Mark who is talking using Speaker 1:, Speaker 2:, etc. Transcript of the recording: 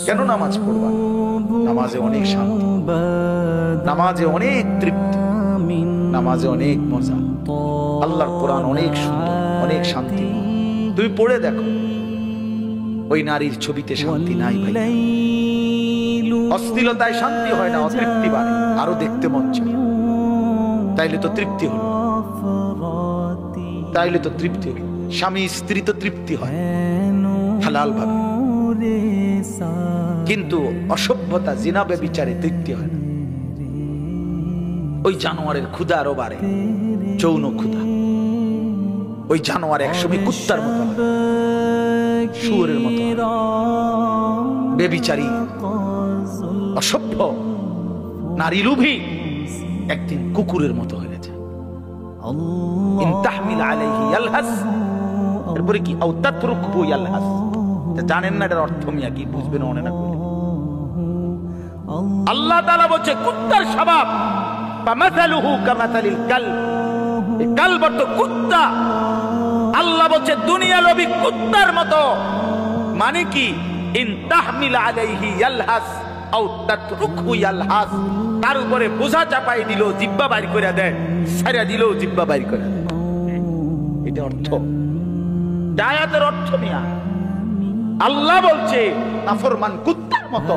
Speaker 1: কেন নামাজ পড়বা? নামাজে অনেক শান্তি, নামাজে অনেক তৃপ্তি, নামাজে অনেক মজা। আল্লাহর কোরআন অনেক সুন্দর, অনেক শান্তি। তুমি পড়ে দেখো, ওই নারীর ছবিতে শান্তি নাই ভাই। অশ্লীলতায় শান্তি হয় না, অতৃপ্তি বাড়ে, আরো দেখতে মন চায়। তাইলে তো তৃপ্তি হলো, তাইলে তো তৃপ্তি হলো। স্বামী স্ত্রী তো তৃপ্তি হয় হালাল ভাবে, কিন্তু অসভ্যতা জিনা ব্যভিচারে তৃপ্তি হয় না। ওই জানোয়ারের ক্ষুধা আরো বাড়ে, যৌন ক্ষুধা। ওই জানোয়ার একসময় কুত্তার মতো হয়, শুয়োরের মতো হয়। ব্যভিচারী অসভ্য নারী লোভী একদিন কুকুরের মতো হয়ে যায়। ইন তাহমিল আলাইহি ইয়ালহাস, এরপরে কি আও তাতরুকহু ইয়ালহাস। জানেন না এটার অর্থ মিয়া কি, বুঝবেন মনে না করলে। আল্লাহ তাআলা বলছে কুত্তার স্বভাব, ফামাসালুহু কামাসালিল কালব, এই কালব তো কুত্তা। আল্লাহ বলছে দুনিয়া লোভী কুত্তার মতো। মানে কি? ইন তাহমিল আলাইহি ইয়ালহাস আও তাতরুকহু ইয়ালহাস। তার উপরে বোঝা চাপাই দিল, জিহ্বা বাইর করে দেয়, ছাইরা দিল, জিহ্বা বাইর করে দেয়। এটা অর্থ, আয়াতের অর্থ মিয়া। আল্লাহ বলছে নাফরমান কুত্তার মতো।